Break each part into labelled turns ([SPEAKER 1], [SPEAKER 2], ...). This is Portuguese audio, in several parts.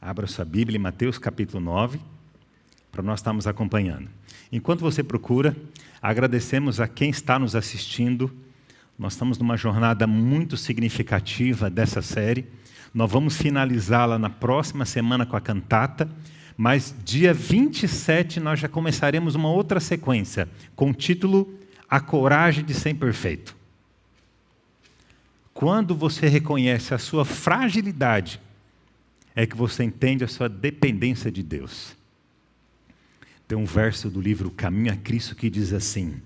[SPEAKER 1] Abra sua Bíblia em Mateus capítulo 9, para nós estarmos acompanhando. Enquanto você procura, agradecemos a quem está nos assistindo. Nós estamos numa jornada muito significativa dessa série. Nós vamos finalizá-la na próxima semana com a cantata, mas dia 27 nós já começaremos uma outra sequência, com o título A Coragem de Ser Perfeito. Quando você reconhece a sua fragilidade, é que você entende a sua dependência de Deus. Tem um verso do livro Caminho a Cristo que diz assim: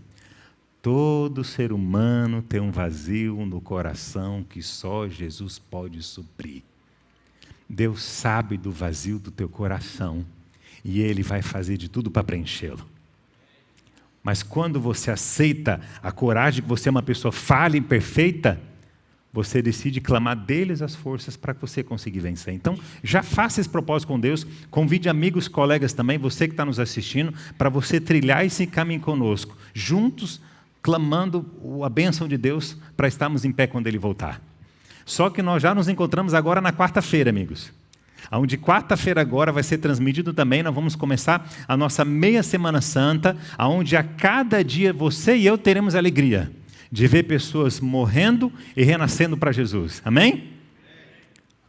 [SPEAKER 1] todo ser humano tem um vazio no coração que só Jesus pode suprir. Deus sabe do vazio do teu coração e Ele vai fazer de tudo para preenchê-lo. Mas quando você aceita a coragem que você é uma pessoa falha e imperfeita, você decide clamar deles as forças para que você consiga vencer. Então, já faça esse propósito com Deus, convide amigos, colegas também, você que está nos assistindo, para você trilhar esse caminho conosco, juntos, clamando a bênção de Deus para estarmos em pé quando Ele voltar. Só que nós já nos encontramos agora na quarta-feira, amigos. Onde quarta-feira agora vai ser transmitido também, nós vamos começar a nossa meia Semana Santa, onde a cada dia você e eu teremos alegria de ver pessoas morrendo e renascendo para Jesus. Amém?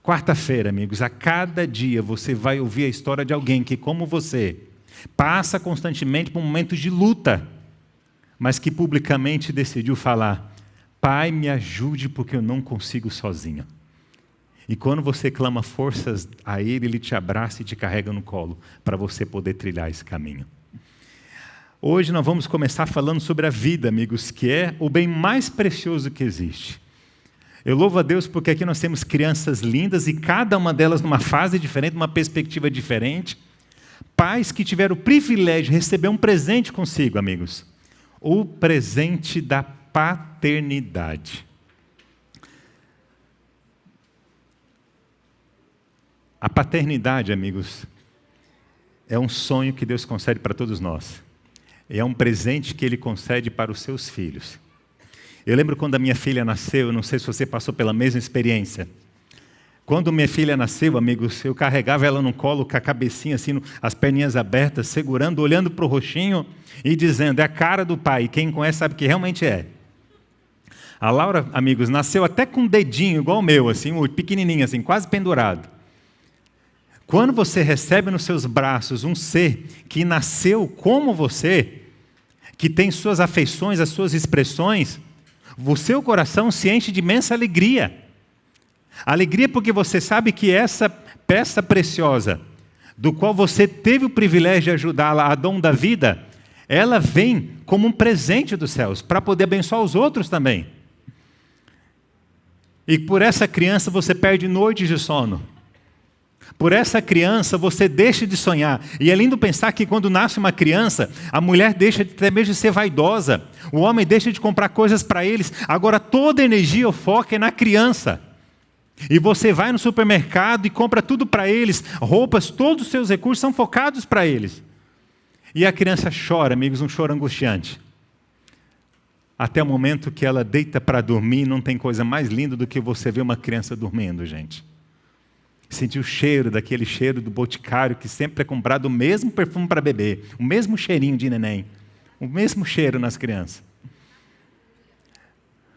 [SPEAKER 1] Quarta-feira, amigos, a cada dia você vai ouvir a história de alguém que, como você, passa constantemente por momentos de luta, mas que publicamente decidiu falar: Pai, me ajude porque eu não consigo sozinho. E quando você clama forças a Ele, Ele te abraça e te carrega no colo para você poder trilhar esse caminho. Hoje nós vamos começar falando sobre a vida, amigos, que é o bem mais precioso que existe. Eu louvo a Deus porque aqui nós temos crianças lindas e cada uma delas numa fase diferente, numa perspectiva diferente. Pais que tiveram o privilégio de receber um presente consigo, amigos. O presente da paternidade. A paternidade, amigos, é um sonho que Deus concede para todos nós. É um presente que Ele concede para os seus filhos. Eu lembro quando a minha filha nasceu, eu não sei se você passou pela mesma experiência. Quando minha filha nasceu, amigos, eu carregava ela no colo com a cabecinha assim, as perninhas abertas, segurando, olhando para o roxinho e dizendo: é a cara do pai. E quem conhece sabe que realmente é. A Laura, amigos, nasceu até com um dedinho igual o meu, assim, pequenininho, assim, quase pendurado. Quando você recebe nos seus braços um ser que nasceu como você, que tem suas afeições, as suas expressões, o seu coração se enche de imensa alegria. Alegria porque você sabe que essa peça preciosa, do qual você teve o privilégio de ajudá-la a dom da vida, ela vem como um presente dos céus, para poder abençoar os outros também. E por essa criança você perde noites de sono. Por essa criança você deixa de sonhar. E é lindo pensar que quando nasce uma criança, a mulher deixa até mesmo de ser vaidosa. O homem deixa de comprar coisas para eles. Agora toda a energia, o foco é na criança. E você vai no supermercado e compra tudo para eles. Roupas, todos os seus recursos são focados para eles. E a criança chora, amigos, um choro angustiante. Até o momento que ela deita para dormir, não tem coisa mais linda do que você ver uma criança dormindo, gente. Sentir o cheiro, daquele cheiro do boticário que sempre é comprado o mesmo perfume para bebê, o mesmo cheirinho de neném, o mesmo cheiro nas crianças.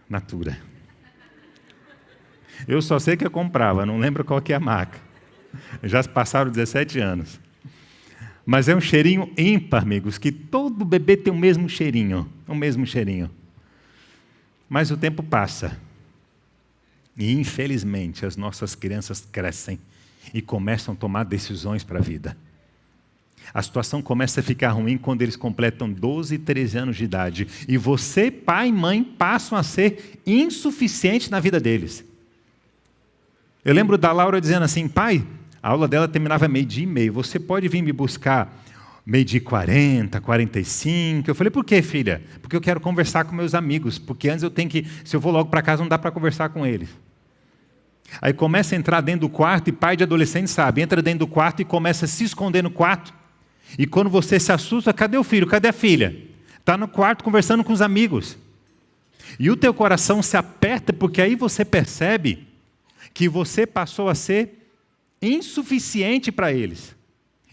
[SPEAKER 1] Natura. Eu só sei que eu comprava, não lembro qual que é a marca. Já passaram 17 anos. Mas é um cheirinho ímpar, amigos, que todo bebê tem o mesmo cheirinho, o mesmo cheirinho. Mas o tempo passa. E, infelizmente, as nossas crianças crescem e começam a tomar decisões para a vida. A situação começa a ficar ruim quando eles completam 12 e 13 anos de idade. E você, pai e mãe, passam a ser insuficientes na vida deles. Eu lembro da Laura dizendo assim: pai, a aula dela terminava 12:30. Você pode vir me buscar 12:40, 45. Eu falei: por quê, filha? Porque eu quero conversar com meus amigos. Porque antes eu tenho que, se eu vou logo para casa, não dá para conversar com eles. Aí começa a entrar dentro do quarto, e pai de adolescente sabe, entra dentro do quarto e começa a se esconder no quarto. E quando você se assusta, cadê o filho? Cadê a filha? Está no quarto conversando com os amigos. E o teu coração se aperta, porque aí você percebe que você passou a ser insuficiente para eles.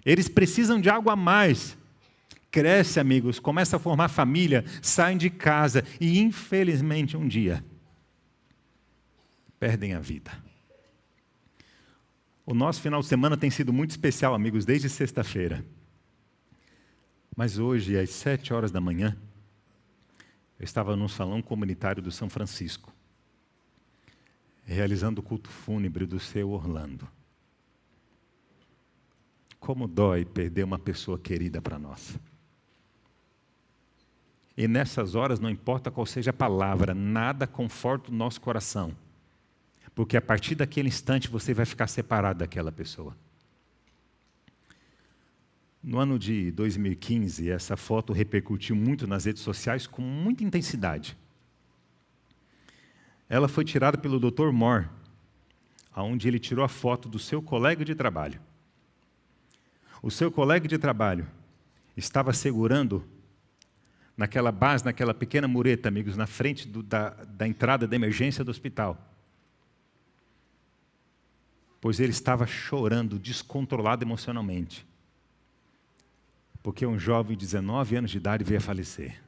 [SPEAKER 1] Eles precisam de algo a mais. Cresce, amigos, começa a formar família, saem de casa e, infelizmente, um dia, perdem a vida. O nosso final de semana tem sido muito especial, amigos, desde sexta-feira. Mas hoje, às 7 horas da manhã, eu estava no salão comunitário do São Francisco, realizando o culto fúnebre do seu Orlando. Como dói perder uma pessoa querida para nós. E nessas horas, não importa qual seja a palavra, nada conforta o nosso coração. Porque a partir daquele instante você vai ficar separado daquela pessoa. No ano de 2015, essa foto repercutiu muito nas redes sociais com muita intensidade. Ela foi tirada pelo Dr. Moore, onde ele tirou a foto do seu colega de trabalho. O seu colega de trabalho estava segurando naquela base, naquela pequena mureta, amigos, na frente da entrada da emergência do hospital. Pois ele estava chorando, descontrolado emocionalmente. Porque um jovem de 19 anos de idade veio a falecer.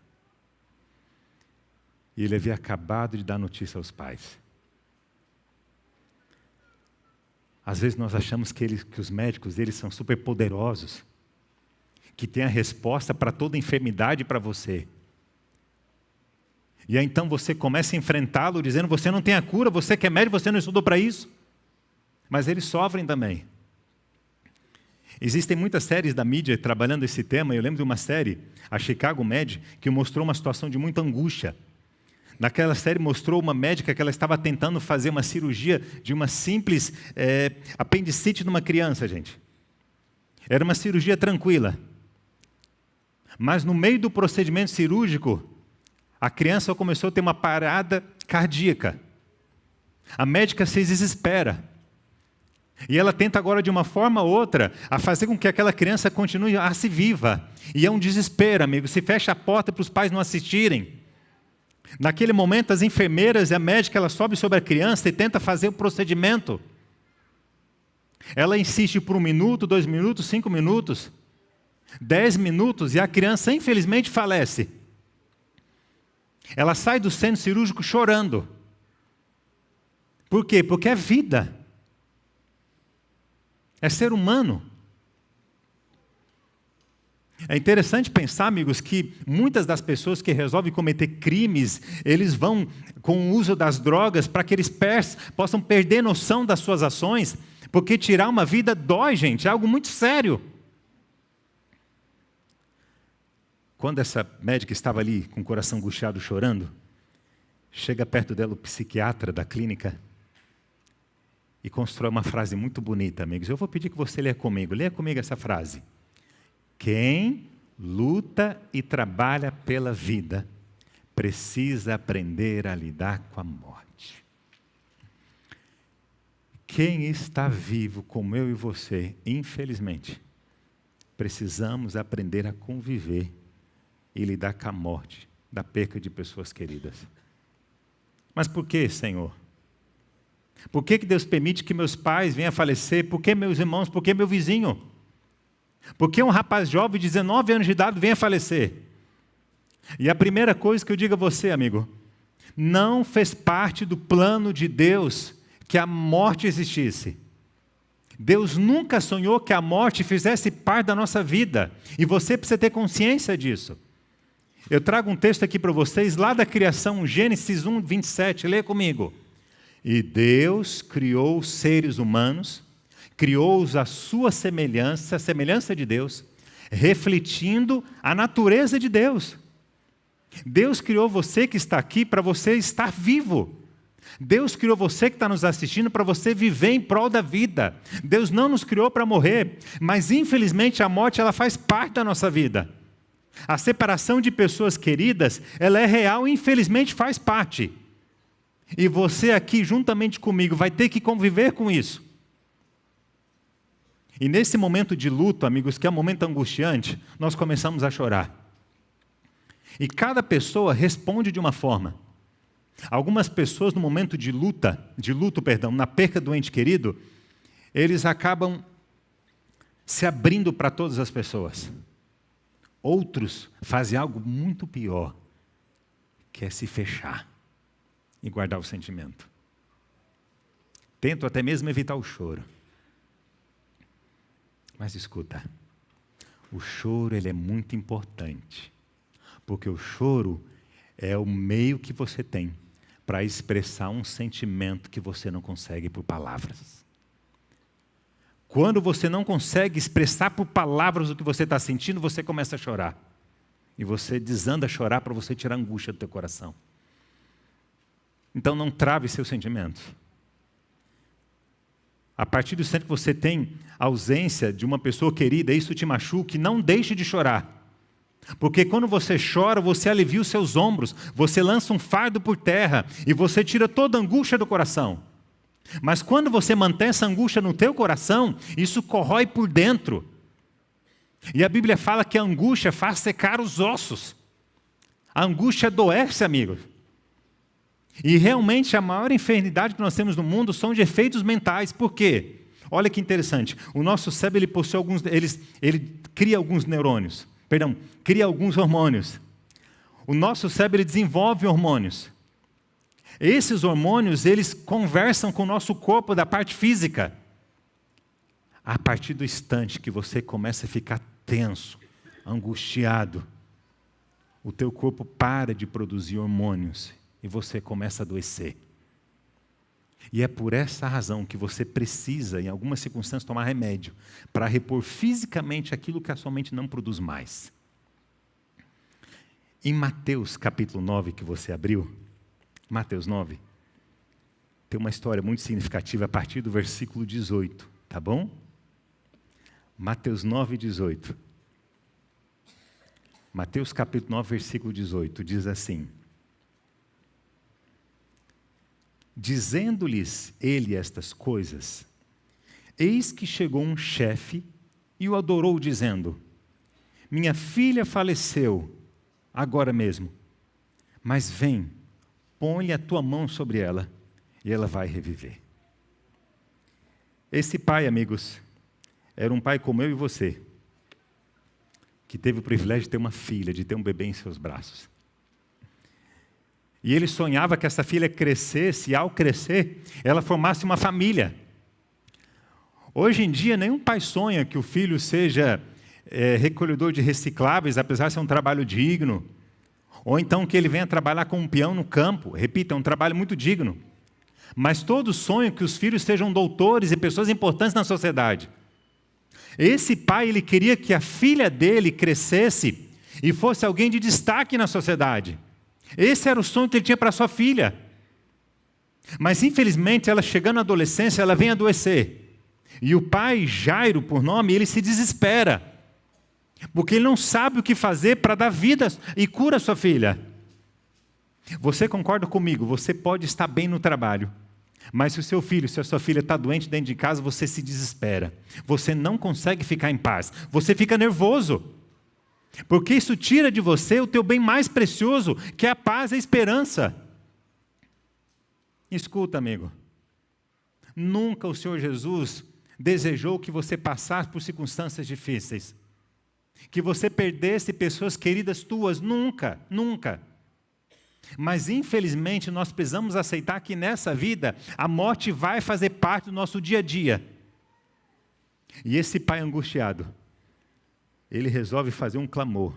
[SPEAKER 1] E ele havia acabado de dar notícia aos pais. Às vezes nós achamos que os médicos deles são super poderosos, que têm a resposta para toda enfermidade para você. E aí então você começa a enfrentá-lo dizendo, você não tem a cura, você que é médico, você não estudou para isso. Mas eles sofrem também. Existem muitas séries da mídia trabalhando esse tema. Eu lembro de uma série, a Chicago Med, que mostrou uma situação de muita angústia. Naquela série mostrou uma médica que ela estava tentando fazer uma cirurgia de uma simples apendicite numa criança, gente. Era uma cirurgia tranquila. Mas no meio do procedimento cirúrgico, a criança começou a ter uma parada cardíaca. A médica se desespera. E ela tenta agora, de uma forma ou outra, a fazer com que aquela criança continue a se viva. E é um desespero, amigo. Se fecha a porta para os pais não assistirem. Naquele momento, as enfermeiras e a médica, ela sobe sobre a criança e tenta fazer o procedimento. Ela insiste por 1 minuto, 2 minutos, 5 minutos, 10 minutos, e a criança, infelizmente, falece. Ela sai do centro cirúrgico chorando. Por quê? Porque é vida. É ser humano. É interessante pensar, amigos, que muitas das pessoas que resolvem cometer crimes, eles vão com o uso das drogas para que eles possam perder noção das suas ações, porque tirar uma vida dói, gente, é algo muito sério. Quando essa médica estava ali com o coração angustiado, chorando, chega perto dela o psiquiatra da clínica e constrói uma frase muito bonita, amigos. Eu vou pedir que você leia comigo essa frase. Quem luta e trabalha pela vida, precisa aprender a lidar com a morte. Quem está vivo como eu e você, infelizmente, precisamos aprender a conviver e lidar com a morte, da perca de pessoas queridas. Mas por que, Senhor? Por que Deus permite que meus pais venham a falecer? Por que meus irmãos? Por que meu vizinho? Por que um rapaz jovem de 19 anos de idade venha a falecer? E a primeira coisa que eu digo a você, amigo, não fez parte do plano de Deus que a morte existisse. Deus nunca sonhou que a morte fizesse parte da nossa vida. E você precisa ter consciência disso. Eu trago um texto aqui para vocês, lá da criação, Gênesis 1, 27, leia comigo. E Deus criou os seres humanos, criou-os à sua semelhança, a semelhança de Deus, refletindo a natureza de Deus. Deus criou você que está aqui para você estar vivo. Deus criou você que está nos assistindo para você viver em prol da vida. Deus não nos criou para morrer, mas infelizmente a morte ela faz parte da nossa vida. A separação de pessoas queridas, ela é real e infelizmente faz parte. E você aqui, juntamente comigo, vai ter que conviver com isso. E nesse momento de luto, amigos, que é um momento angustiante, nós começamos a chorar. E cada pessoa responde de uma forma. Algumas pessoas no momento de luto, na perca do ente querido, eles acabam se abrindo para todas as pessoas. Outros fazem algo muito pior, que é se fechar e guardar o sentimento. Tentam até mesmo evitar o choro. Mas escuta, o choro ele é muito importante, porque o choro é o meio que você tem para expressar um sentimento que você não consegue por palavras. Quando você não consegue expressar por palavras o que você está sentindo, você começa a chorar. E você desanda a chorar para você tirar a angústia do teu coração. Então não trave seus sentimentos. A partir do momento que você tem a ausência de uma pessoa querida, isso te machuca, não deixe de chorar. Porque quando você chora, você alivia os seus ombros, você lança um fardo por terra e você tira toda a angústia do coração. Mas quando você mantém essa angústia no teu coração, isso corrói por dentro. E a Bíblia fala que a angústia faz secar os ossos. A angústia adoece, amigos. E realmente a maior enfermidade que nós temos no mundo são de efeitos mentais. Por quê? Olha que interessante. O nosso cérebro ele possui ele cria alguns neurônios. Cria alguns hormônios. O nosso cérebro ele desenvolve hormônios. Esses hormônios, eles conversam com o nosso corpo da parte física. A partir do instante que você começa a ficar tenso, angustiado, o teu corpo para de produzir hormônios e você começa a adoecer. E é por essa razão que você precisa, em algumas circunstâncias, tomar remédio para repor fisicamente aquilo que a sua mente não produz mais. Em Mateus capítulo 9 que você abriu, Mateus 9, tem uma história muito significativa a partir do versículo 18, tá bom? Mateus 9, 18. Mateus capítulo 9, versículo 18, diz assim: dizendo-lhes ele estas coisas, eis que chegou um chefe e o adorou, dizendo: minha filha faleceu agora mesmo, mas vem, põe a tua mão sobre ela e ela vai reviver. Esse pai, amigos, era um pai como eu e você, que teve o privilégio de ter uma filha, de ter um bebê em seus braços. E ele sonhava que essa filha crescesse, e ao crescer, ela formasse uma família. Hoje em dia, nenhum pai sonha que o filho seja recolhedor de recicláveis, apesar de ser um trabalho digno. Ou então que ele venha trabalhar com um peão no campo. Repita, é um trabalho muito digno. Mas todos sonham que os filhos sejam doutores e pessoas importantes na sociedade. Esse pai, ele queria que a filha dele crescesse e fosse alguém de destaque na sociedade. Esse era o sonho que ele tinha para sua filha. Mas, infelizmente, ela chegando à adolescência, ela vem adoecer. E o pai, Jairo, por nome, ele se desespera. Porque ele não sabe o que fazer para dar vida e cura a sua filha. Você concorda comigo? Você pode estar bem no trabalho. Mas se o seu filho, se a sua filha está doente dentro de casa, você se desespera. Você não consegue ficar em paz. Você fica nervoso. Porque isso tira de você o teu bem mais precioso, que é a paz e a esperança. Escuta, amigo. Nunca o Senhor Jesus desejou que você passasse por circunstâncias difíceis. Que você perdesse pessoas queridas tuas. Nunca, nunca. Mas, infelizmente, nós precisamos aceitar que nessa vida, a morte vai fazer parte do nosso dia a dia. E esse pai angustiado, ele resolve fazer um clamor.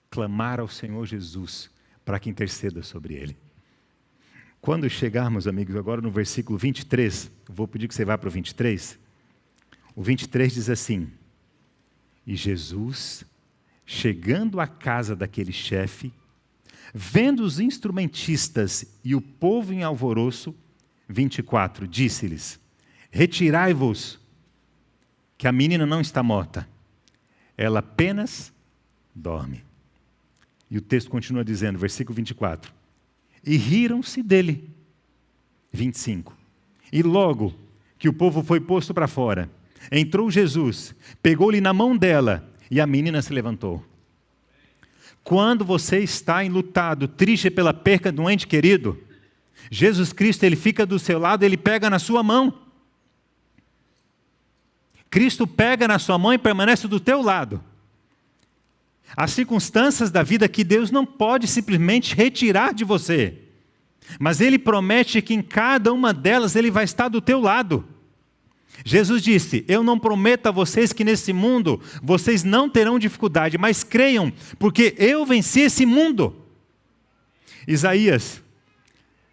[SPEAKER 1] Clamar ao Senhor Jesus, para que interceda sobre ele. Quando chegarmos, amigos, agora no versículo 23, vou pedir que você vá para o 23. O 23 diz assim: e Jesus, chegando à casa daquele chefe, vendo os instrumentistas e o povo em alvoroço, 24, disse-lhes: retirai-vos, que a menina não está morta, ela apenas dorme. E o texto continua dizendo, versículo 24, e riram-se dele. 25, e logo que o povo foi posto para fora, entrou Jesus, pegou-lhe na mão dela, e a menina se levantou. Quando você está enlutado, triste pela perca de um ente querido, Jesus Cristo, ele fica do seu lado, ele pega na sua mão. Cristo pega na sua mão e permanece do teu lado. Há circunstâncias da vida que Deus não pode simplesmente retirar de você. Mas Ele promete que em cada uma delas Ele vai estar do teu lado. Jesus disse, eu não prometo a vocês que nesse mundo vocês não terão dificuldade, mas creiam, porque eu venci esse mundo. Isaías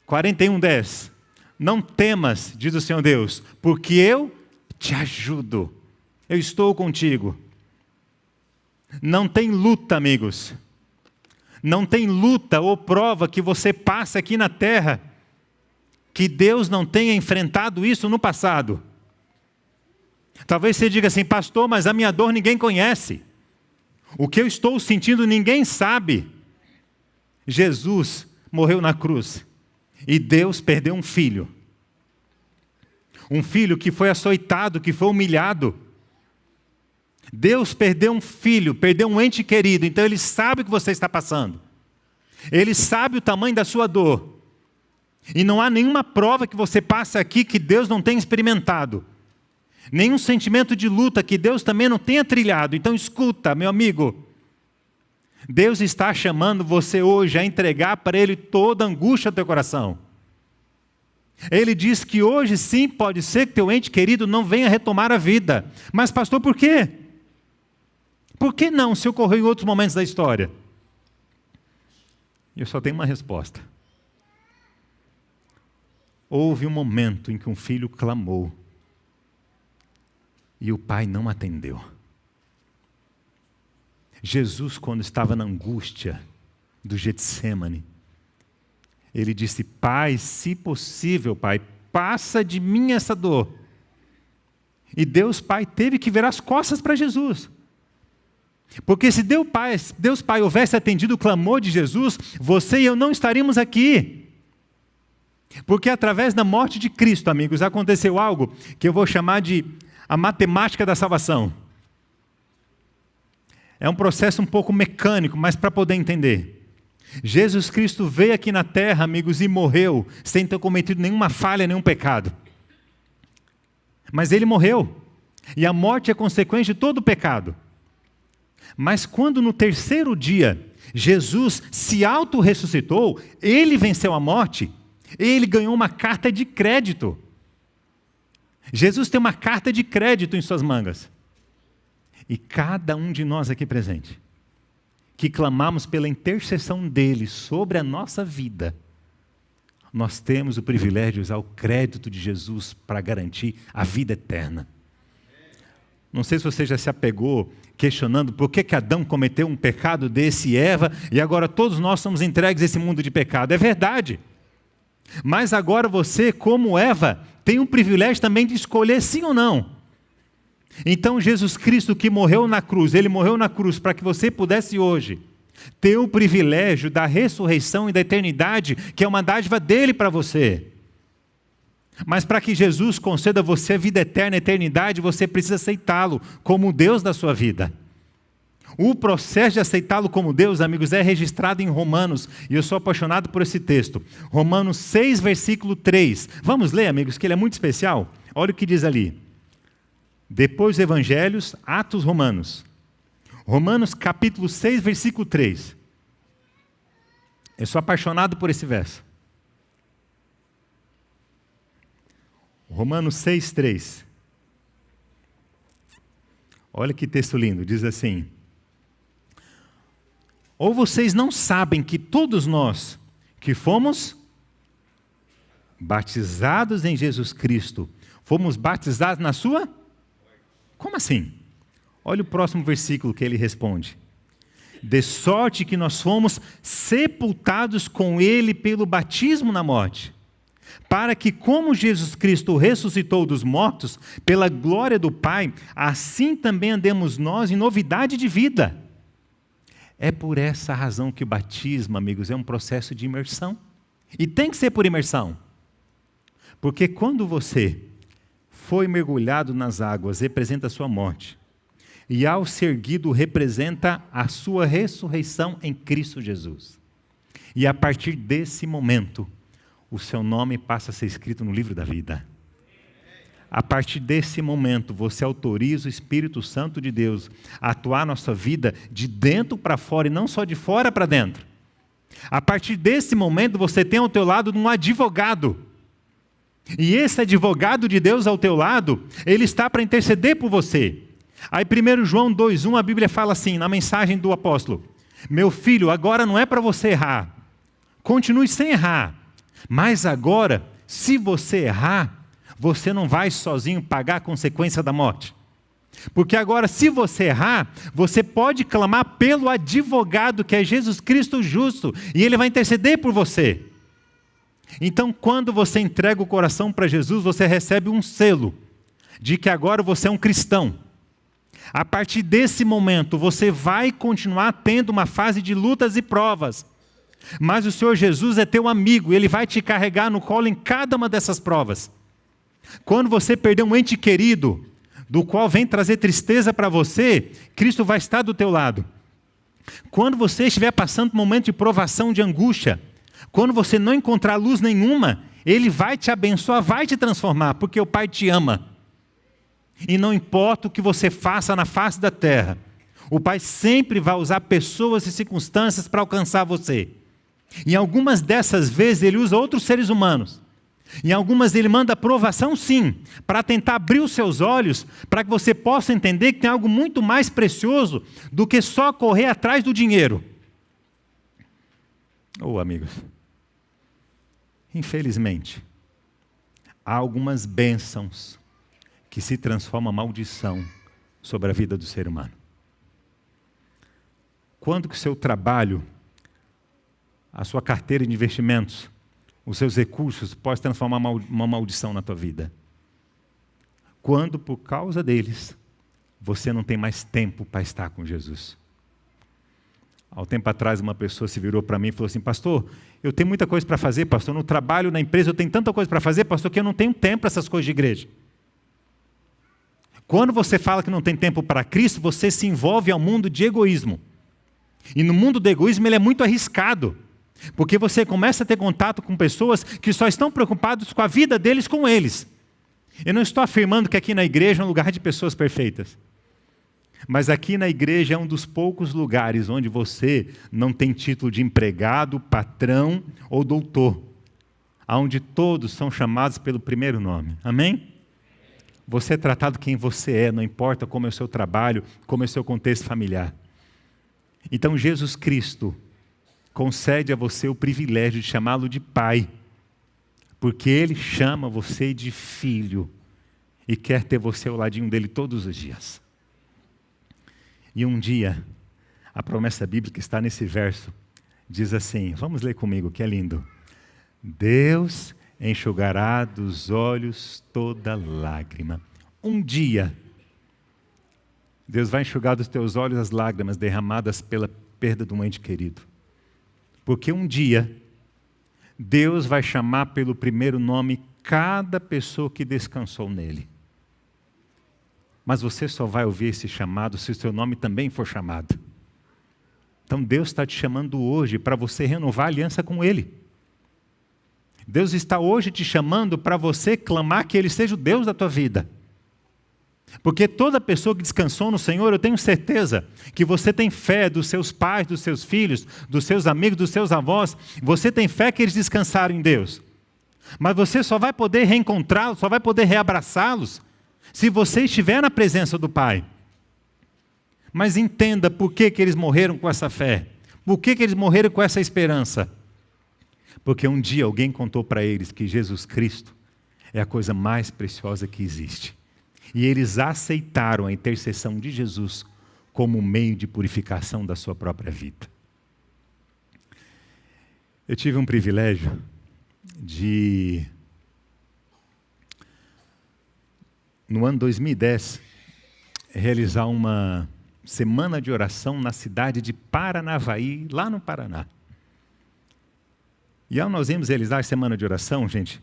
[SPEAKER 1] 41:10. Não temas, diz o Senhor Deus, porque eu te ajudo. Eu estou contigo. Não tem luta, amigos. Não tem luta ou prova que você passa aqui na terra que Deus não tenha enfrentado isso no passado. Talvez você diga assim, pastor, mas a minha dor ninguém conhece. O que eu estou sentindo ninguém sabe. Jesus morreu na cruz e Deus perdeu um filho. Um filho que foi açoitado, que foi humilhado. Deus perdeu um filho, perdeu um ente querido, então Ele sabe o que você está passando. Ele sabe o tamanho da sua dor. E não há nenhuma prova que você passa aqui que Deus não tenha experimentado. Nenhum sentimento de luta que Deus também não tenha trilhado. Então escuta, meu amigo. Deus está chamando você hoje a entregar para Ele toda a angústia do teu coração. Ele diz que hoje sim pode ser que teu ente querido não venha retomar a vida. Mas pastor, por quê? Por que não, se ocorreu em outros momentos da história? Eu só tenho uma resposta. Houve um momento em que um filho clamou e o pai não atendeu. Jesus, quando estava na angústia do Getsêmani, ele disse, Pai, se possível, Pai, passa de mim essa dor. E Deus Pai teve que virar as costas para Jesus. Porque se Deus Pai houvesse atendido o clamor de Jesus, você e eu não estaríamos aqui. Porque através da morte de Cristo, amigos, aconteceu algo que eu vou chamar de a matemática da salvação. É um processo um pouco mecânico, mas para poder entender. Jesus Cristo veio aqui na terra, amigos, e morreu sem ter cometido nenhuma falha, nenhum pecado. Mas Ele morreu. E a morte é consequência de todo o pecado. Mas quando no terceiro dia Jesus se auto-ressuscitou, Ele venceu a morte, Ele ganhou uma carta de crédito. Jesus tem uma carta de crédito em suas mangas. E cada um de nós aqui presente, que clamamos pela intercessão dEle sobre a nossa vida, nós temos o privilégio de usar o crédito de Jesus para garantir a vida eterna. Não sei se você já se apegou questionando por que Adão cometeu um pecado desse e Eva, e agora todos nós somos entregues a esse mundo de pecado. É verdade. Mas agora você, como Eva, tem o privilégio também de escolher sim ou não. Então Jesus Cristo que morreu na cruz, Ele morreu na cruz para que você pudesse hoje ter o privilégio da ressurreição e da eternidade, que é uma dádiva dEle para você. Mas para que Jesus conceda a você a vida eterna, a eternidade, você precisa aceitá-lo como Deus da sua vida. O processo de aceitá-lo como Deus, amigos, é registrado em Romanos, e eu sou apaixonado por esse texto. Romanos 6, versículo 3. Vamos ler, amigos, que ele é muito especial. Olha o que diz ali. Depois dos evangelhos, Atos Romanos. Romanos capítulo 6, versículo 3. Eu sou apaixonado por esse verso. Romanos 6, 3. Olha que texto lindo, diz assim. Ou vocês não sabem que todos nós que fomos batizados em Jesus Cristo, fomos batizados na sua? Como assim? Olha o próximo versículo que ele responde. De sorte que nós fomos sepultados com Ele pelo batismo na morte, para que como Jesus Cristo ressuscitou dos mortos, pela glória do Pai, assim também andemos nós em novidade de vida. É por essa razão que o batismo, amigos, é um processo de imersão. E tem que ser por imersão. Porque quando você foi mergulhado nas águas, representa a sua morte. E ao ser erguido, representa a sua ressurreição em Cristo Jesus. E a partir desse momento, o seu nome passa a ser escrito no livro da vida. A partir desse momento, você autoriza o Espírito Santo de Deus a atuar na sua vida de dentro para fora e não só de fora para dentro. A partir desse momento, você tem ao teu lado um advogado. E esse advogado de Deus ao teu lado, ele está para interceder por você. Aí 1 João 2,1, a Bíblia fala assim, na mensagem do apóstolo: meu filho, agora não é para você errar. Continue sem errar. Mas agora, se você errar, você não vai sozinho pagar a consequência da morte. Porque agora, se você errar, você pode clamar pelo advogado, que é Jesus Cristo justo, e ele vai interceder por você. Então, quando você entrega o coração para Jesus, você recebe um selo de que agora você é um cristão. A partir desse momento, você vai continuar tendo uma fase de lutas e provas. Mas o Senhor Jesus é teu amigo, ele vai te carregar no colo em cada uma dessas provas. Quando você perder um ente querido, do qual vem trazer tristeza para você, Cristo vai estar do teu lado. Quando você estiver passando por um momento de provação, de angústia, quando você não encontrar luz nenhuma, Ele vai te abençoar, vai te transformar, porque o Pai te ama. E não importa o que você faça na face da terra, o Pai sempre vai usar pessoas e circunstâncias para alcançar você. Em algumas dessas vezes Ele usa outros seres humanos. Em algumas Ele manda provação, sim, para tentar abrir os seus olhos, para que você possa entender que tem algo muito mais precioso do que só correr atrás do dinheiro. Amigos, infelizmente, há algumas bênçãos que se transformam em maldição sobre a vida do ser humano. Quando que o seu trabalho, a sua carteira de investimentos, os seus recursos podem transformar uma maldição na tua vida? Quando, por causa deles, você não tem mais tempo para estar com Jesus. Há um tempo atrás, uma pessoa se virou para mim e falou assim: pastor, eu tenho muita coisa para fazer, pastor, no trabalho, na empresa, eu tenho tanta coisa para fazer, pastor, que eu não tenho tempo para essas coisas de igreja. Quando você fala que não tem tempo para Cristo, você se envolve ao mundo de egoísmo. E no mundo do egoísmo ele é muito arriscado, porque você começa a ter contato com pessoas que só estão preocupadas com a vida deles com eles. Eu não estou afirmando que aqui na igreja é um lugar de pessoas perfeitas. Mas aqui na igreja é um dos poucos lugares onde você não tem título de empregado, patrão ou doutor. Onde todos são chamados pelo primeiro nome. Amém? Você é tratado quem você é, não importa como é o seu trabalho, como é o seu contexto familiar. Então Jesus Cristo concede a você o privilégio de chamá-lo de Pai, porque Ele chama você de filho e quer ter você ao ladinho dele todos os dias. E um dia, a promessa bíblica está nesse verso, diz assim, vamos ler comigo, que é lindo. Deus enxugará dos olhos toda lágrima. Um dia, Deus vai enxugar dos teus olhos as lágrimas derramadas pela perda de um ente querido. Porque um dia, Deus vai chamar pelo primeiro nome cada pessoa que descansou nele. Mas você só vai ouvir esse chamado se o seu nome também for chamado. Então Deus está te chamando hoje para você renovar a aliança com Ele. Deus está hoje te chamando para você clamar que Ele seja o Deus da tua vida. Porque toda pessoa que descansou no Senhor, eu tenho certeza que você tem fé dos seus pais, dos seus filhos, dos seus amigos, dos seus avós, você tem fé que eles descansaram em Deus. Mas você só vai poder reencontrá-los, só vai poder reabraçá-los, se você estiver na presença do Pai. Mas entenda por que eles morreram com essa fé, por que eles morreram com essa esperança. Porque um dia alguém contou para eles que Jesus Cristo é a coisa mais preciosa que existe. E eles aceitaram a intercessão de Jesus como um meio de purificação da sua própria vida. Eu tive um privilégio de, no ano 2010, realizar uma semana de oração na cidade de Paranavaí, lá no Paraná. E ao nós irmos realizar a semana de oração, gente,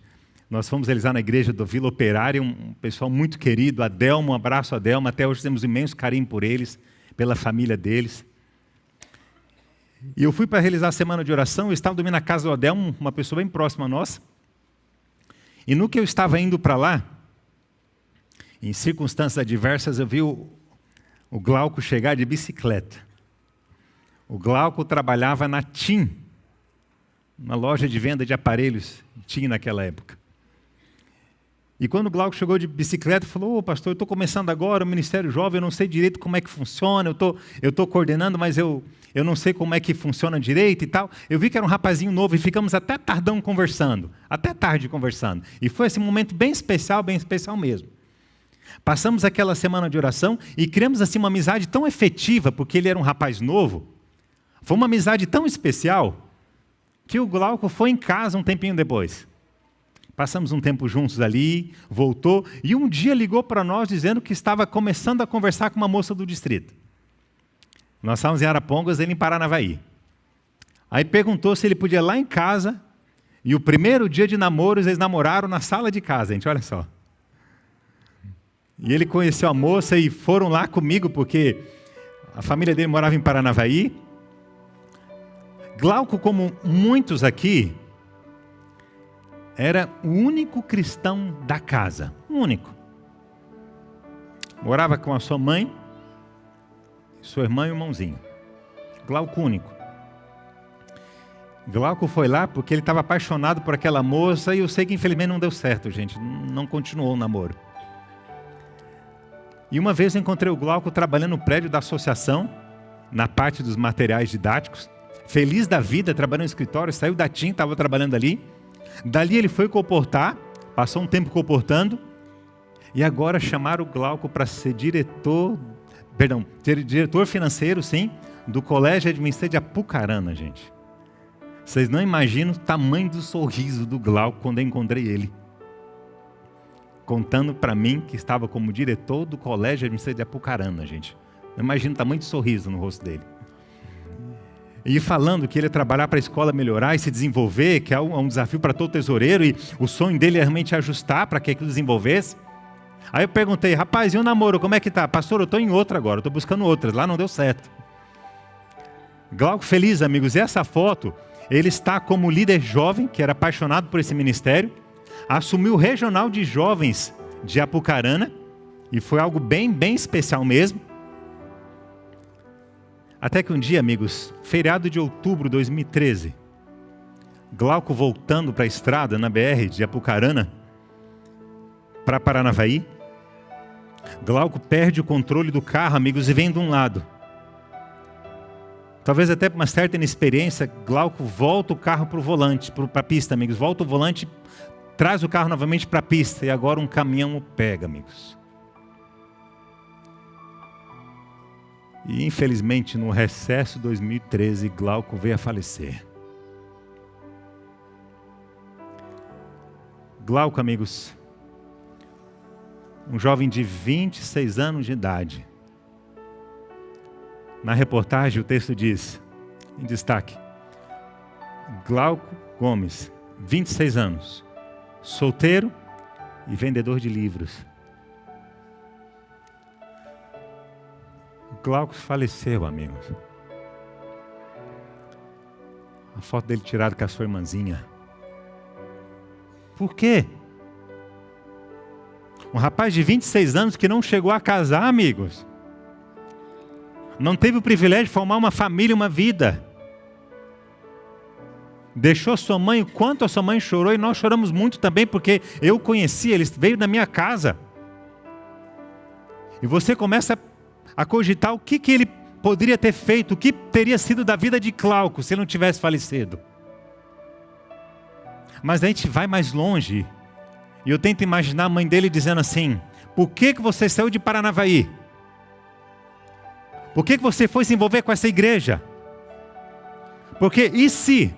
[SPEAKER 1] nós fomos realizar na igreja do Vila Operária, um pessoal muito querido, a Delma, um abraço a Delma, até hoje temos um imenso carinho por eles, pela família deles. E eu fui para realizar a semana de oração, eu estava dormindo na casa do Adelmo, uma pessoa bem próxima a nós, e no que eu estava indo para lá, Em circunstâncias adversas, eu vi o Glauco chegar de bicicleta. O Glauco trabalhava na TIM, uma loja de venda de aparelhos, TIM naquela época. E quando o Glauco chegou de bicicleta, falou: "Ô pastor, eu estou começando agora o Ministério Jovem, eu não sei direito como é que funciona, eu estou coordenando, mas eu não sei como é que funciona direito e tal." Eu vi que era um rapazinho novo e ficamos até tardão conversando, até tarde conversando. E foi esse momento bem especial mesmo. Passamos aquela semana de oração e criamos assim uma amizade tão efetiva, porque ele era um rapaz novo. Foi uma amizade tão especial que o Glauco foi em casa um tempinho depois. Passamos um tempo juntos ali, voltou, e um dia ligou para nós dizendo que estava começando a conversar com uma moça do distrito. Nós estávamos em Arapongas, ele em Paranavaí. Aí perguntou se ele podia ir lá em casa, e o primeiro dia de namoro eles namoraram na sala de casa, gente, olha só. E ele conheceu a moça e foram lá comigo, porque a família dele morava em Paranavaí. Glauco, como muitos aqui, era o único cristão da casa, o único. Morava com a sua mãe, sua irmã e o irmãozinho. Glauco único. Glauco foi lá porque ele estava apaixonado por aquela moça e eu sei que infelizmente não deu certo, gente, não continuou o namoro. E uma vez eu encontrei o Glauco trabalhando no prédio da associação, na parte dos materiais didáticos, feliz da vida, trabalhando no escritório, saiu da TIM, estava trabalhando ali. Dali ele foi comportar, passou um tempo comportando, e agora chamaram o Glauco para ser diretor financeiro, sim, do Colégio Administrativo de Apucarana, gente. Vocês não imaginam o tamanho do sorriso do Glauco quando eu encontrei ele. Contando para mim que estava como diretor do Colégio Administrativo de Apucarana, gente. Não imagino o tamanho do sorriso no rosto dele. E falando que ele ia trabalhar para a escola melhorar e se desenvolver, que é um desafio para todo tesoureiro, e o sonho dele é realmente ajustar para que aquilo desenvolvesse. Aí eu perguntei: "Rapaz, e o namoro, como é que tá?" "Pastor, eu estou em outra agora, estou buscando outras, lá não deu certo." Glauco feliz, amigos, e essa foto, ele está como líder jovem, que era apaixonado por esse ministério, assumiu o regional de jovens de Apucarana, e foi algo bem especial mesmo. Até que um dia, amigos, feriado de outubro de 2013, Glauco voltando para a estrada, na BR de Apucarana, para Paranavaí, Glauco perde o controle do carro, amigos, e vem de um lado. Talvez até por uma certa inexperiência, Glauco volta o carro para o volante, para a pista, amigos. Volta o volante, traz o carro novamente para a pista, e agora um caminhão o pega, amigos. E infelizmente no recesso de 2013, Glauco veio a falecer. Glauco, amigos, um jovem de 26 anos de idade. Na reportagem o texto diz, em destaque: Glauco Gomes, 26 anos, solteiro e vendedor de livros. Glauco faleceu, amigos. A foto dele tirada com a sua irmãzinha. Por quê? Um rapaz de 26 anos que não chegou a casar, amigos. Não teve o privilégio de formar uma família, uma vida. Deixou sua mãe, o quanto a sua mãe chorou, e nós choramos muito também, porque eu conheci, ele veio da minha casa. E você começa a cogitar o que ele poderia ter feito, o que teria sido da vida de Glauco se ele não tivesse falecido. Mas a gente vai mais longe, e eu tento imaginar a mãe dele dizendo assim: por que você saiu de Paranavaí? Por que você foi se envolver com essa igreja? Porque e se?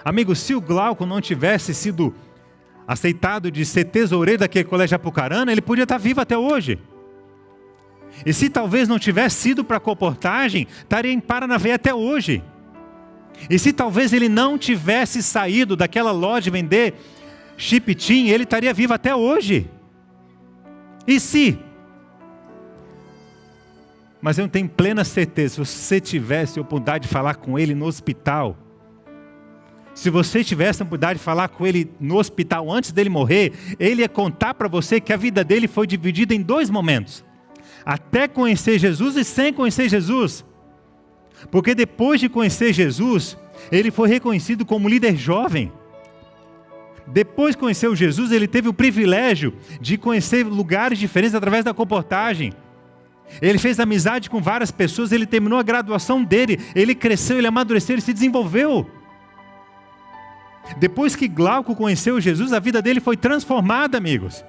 [SPEAKER 1] Amigo, se o Glauco não tivesse sido aceitado de ser tesoureiro daquele colégio Apucarana, ele podia estar vivo até hoje. E se talvez não tivesse sido para a comportagem, estaria em Paranavaí até hoje. E se talvez ele não tivesse saído daquela loja de vender chipitim, ele estaria vivo até hoje. E se? Mas eu tenho plena certeza, se você tivesse a oportunidade de falar com ele no hospital, Se você tivesse a oportunidade de falar com ele no hospital antes dele morrer, ele ia contar para você que a vida dele foi dividida em 2 momentos. Até conhecer Jesus e sem conhecer Jesus. Porque depois de conhecer Jesus, ele foi reconhecido como líder jovem. Depois que conheceu Jesus, ele teve o privilégio de conhecer lugares diferentes através da comportagem. Ele fez amizade com várias pessoas, ele terminou a graduação dele, ele cresceu, ele amadureceu, ele se desenvolveu. Depois que Glauco conheceu Jesus, a vida dele foi transformada, amigos.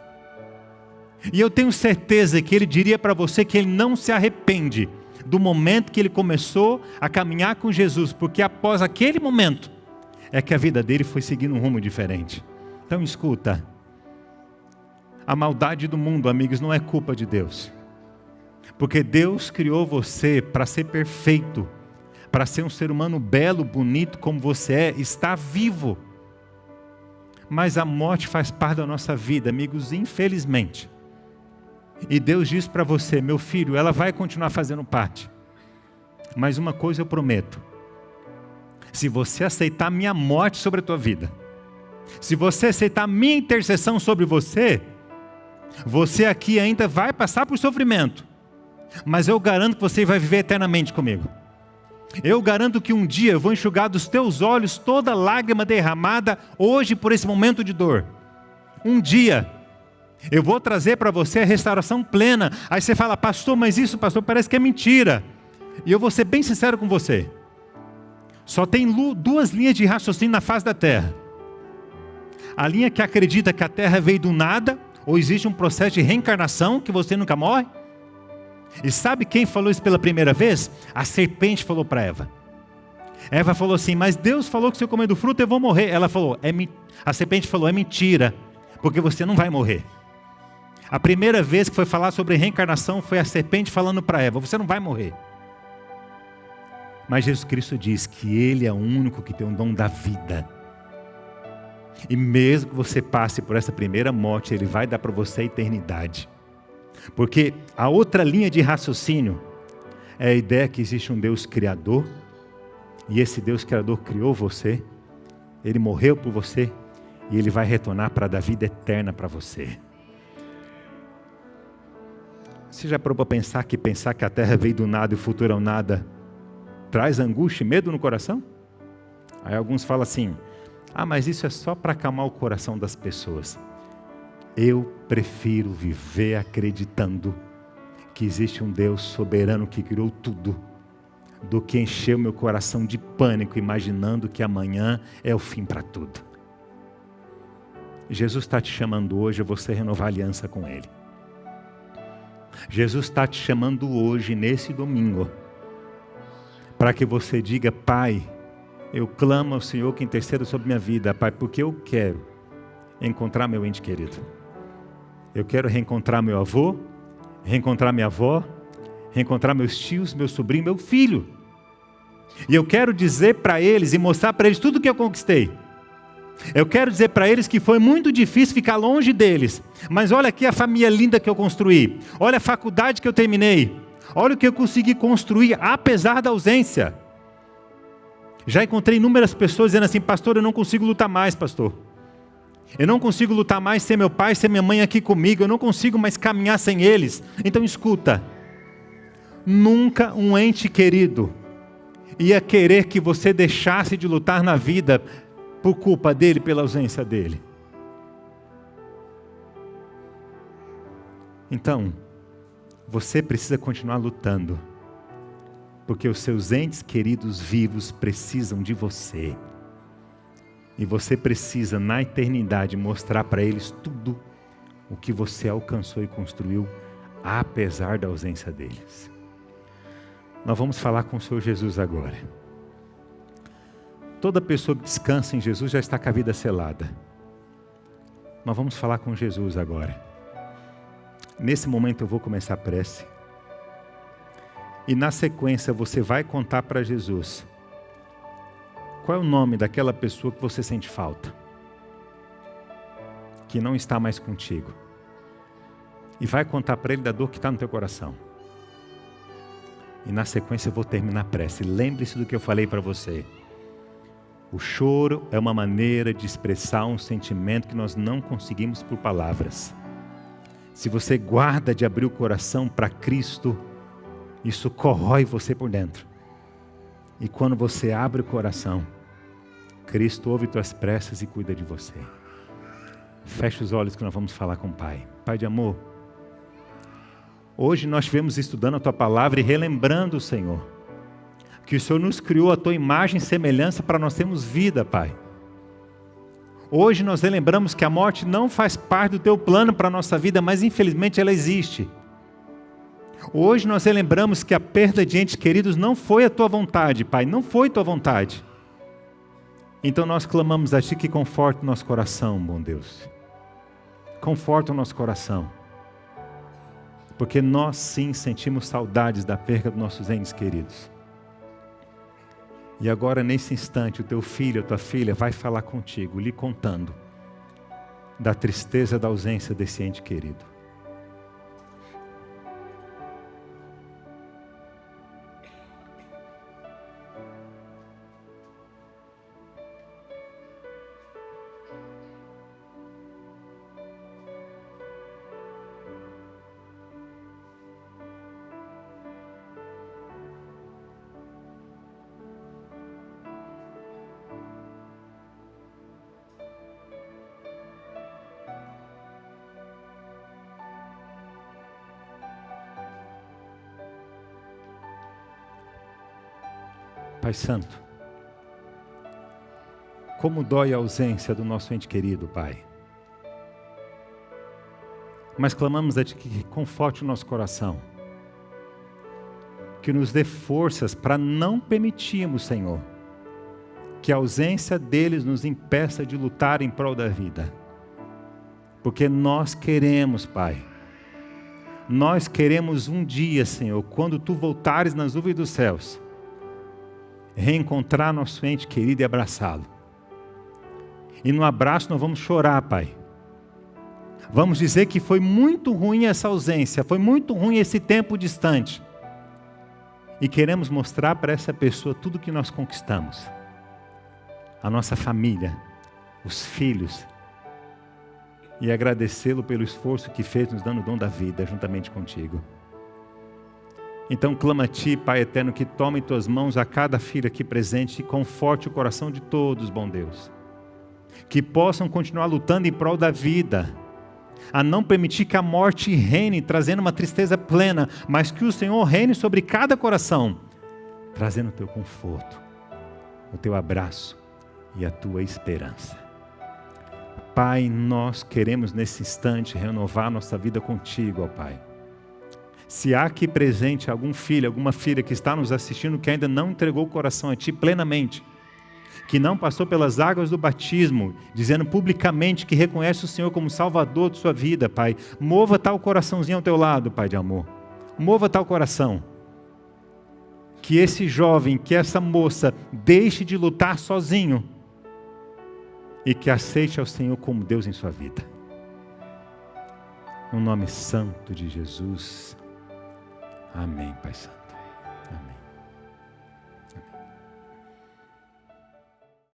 [SPEAKER 1] E eu tenho certeza que ele diria para você que ele não se arrepende do momento que ele começou a caminhar com Jesus, porque após aquele momento é que a vida dele foi seguindo um rumo diferente. Então escuta, a maldade do mundo, amigos, não é culpa de Deus. Porque Deus criou você para ser perfeito, para ser um ser humano belo, bonito como você é, está vivo. Mas a morte faz parte da nossa vida, amigos, infelizmente. E Deus diz para você, meu filho, ela vai continuar fazendo parte. Mas uma coisa eu prometo. Se você aceitar minha morte sobre a tua vida, se você aceitar minha intercessão sobre você, você aqui ainda vai passar por sofrimento. Mas eu garanto que você vai viver eternamente comigo. Eu garanto que um dia eu vou enxugar dos teus olhos toda lágrima derramada hoje por esse momento de dor. Um dia eu vou trazer para você a restauração plena. Aí você fala, pastor, mas isso, pastor, parece que é mentira. E eu vou ser bem sincero com você. Só tem 2 linhas de raciocínio na face da terra. A linha que acredita que a terra veio do nada, ou existe um processo de reencarnação, que você nunca morre. E sabe quem falou isso pela primeira vez? A serpente falou para Eva. Eva falou assim, mas Deus falou que se eu comer do fruto eu vou morrer. Ela falou, a serpente falou, é mentira, porque você não vai morrer. A primeira vez que foi falar sobre reencarnação foi a serpente falando para Eva, você não vai morrer. Mas Jesus Cristo diz que Ele é o único que tem o dom da vida. E mesmo que você passe por essa primeira morte, Ele vai dar para você a eternidade. Porque a outra linha de raciocínio é a ideia que existe um Deus criador, e esse Deus criador criou você, Ele morreu por você, e Ele vai retornar para dar vida eterna para você. Você já parou para pensar que a terra veio do nada e o futuro é o nada traz angústia e medo no coração? Aí alguns falam assim, mas isso é só para acalmar o coração das pessoas. Eu prefiro viver acreditando que existe um Deus soberano que criou tudo, do que encher o meu coração de pânico, imaginando que amanhã é o fim para tudo. Jesus está te chamando hoje a você renovar a aliança com Ele. Jesus está te chamando hoje, nesse domingo, para que você diga, Pai, eu clamo ao Senhor que interceda sobre minha vida, Pai, porque eu quero encontrar meu ente querido. Eu quero reencontrar meu avô, reencontrar minha avó, reencontrar meus tios, meu sobrinho, meu filho. E eu quero dizer para eles e mostrar para eles tudo que eu conquistei. Eu quero dizer para eles que foi muito difícil ficar longe deles. Mas olha aqui a família linda que eu construí. Olha a faculdade que eu terminei. Olha o que eu consegui construir apesar da ausência. Já encontrei inúmeras pessoas dizendo assim, pastor, eu não consigo lutar mais, pastor. Eu não consigo lutar mais sem meu pai, sem minha mãe aqui comigo. Eu não consigo mais caminhar sem eles. Então escuta. Nunca um ente querido ia querer que você deixasse de lutar na vida por culpa dele, pela ausência dele. Então, você precisa continuar lutando. Porque os seus entes queridos vivos precisam de você. E você precisa, na eternidade, mostrar para eles tudo o que você alcançou e construiu, apesar da ausência deles. Nós vamos falar com o Senhor Jesus agora. Toda pessoa que descansa em Jesus já está com a vida selada. Nós vamos falar com Jesus agora. Nesse momento eu vou começar a prece. E na sequência você vai contar para Jesus qual é o nome daquela pessoa que você sente falta, que não está mais contigo. E vai contar para ele da dor que está no teu coração. E na sequência eu vou terminar a prece. Lembre-se do que eu falei para você. O choro é uma maneira de expressar um sentimento que nós não conseguimos por palavras. Se você guarda de abrir o coração para Cristo, isso corrói você por dentro. E quando você abre o coração, Cristo ouve tuas preces e cuida de você. Feche os olhos que nós vamos falar com o Pai. Pai de amor, hoje nós estivemos estudando a Tua palavra e relembrando, Senhor, que o Senhor nos criou a Tua imagem e semelhança para nós termos vida, Pai. Hoje nós relembramos que a morte não faz parte do Teu plano para a nossa vida, mas infelizmente ela existe. Hoje nós relembramos que a perda de entes queridos não foi a Tua vontade, Pai, não foi Tua vontade. Então nós clamamos a Ti que conforte o nosso coração, bom Deus. Conforta o nosso coração. Porque nós sim sentimos saudades da perda dos nossos entes queridos. E agora nesse instante o Teu filho, a Tua filha vai falar contigo, lhe contando da tristeza da ausência desse ente querido. Pai Santo, como dói a ausência do nosso ente querido, Pai. Mas clamamos a Ti que conforte o nosso coração, que nos dê forças para não permitirmos, Senhor, que a ausência deles nos impeça de lutar em prol da vida. Porque nós queremos, Pai, nós queremos um dia, Senhor, quando Tu voltares nas nuvens dos céus, reencontrar nosso ente querido e abraçá-lo. E no abraço nós vamos chorar, Pai. Vamos dizer que foi muito ruim essa ausência, foi muito ruim esse tempo distante. E queremos mostrar para essa pessoa tudo que nós conquistamos. A nossa família, os filhos. E agradecê-lo pelo esforço que fez nos dando o dom da vida juntamente contigo. Então clama a Ti, Pai eterno, que tome em Tuas mãos a cada filho aqui presente e conforte o coração de todos, bom Deus. Que possam continuar lutando em prol da vida, a não permitir que a morte reine, trazendo uma tristeza plena, mas que o Senhor reine sobre cada coração, trazendo o Teu conforto, o Teu abraço e a Tua esperança. Pai, nós queremos nesse instante renovar nossa vida contigo, ó Pai. Se há aqui presente algum filho, alguma filha que está nos assistindo que ainda não entregou o coração a Ti plenamente, que não passou pelas águas do batismo, dizendo publicamente que reconhece o Senhor como Salvador de sua vida, Pai, mova tal coraçãozinho ao Teu lado, Pai de amor, mova tal coração, que esse jovem, que essa moça deixe de lutar sozinho e que aceite ao Senhor como Deus em sua vida. No nome santo de Jesus. Amém, Pai Santo. Amém.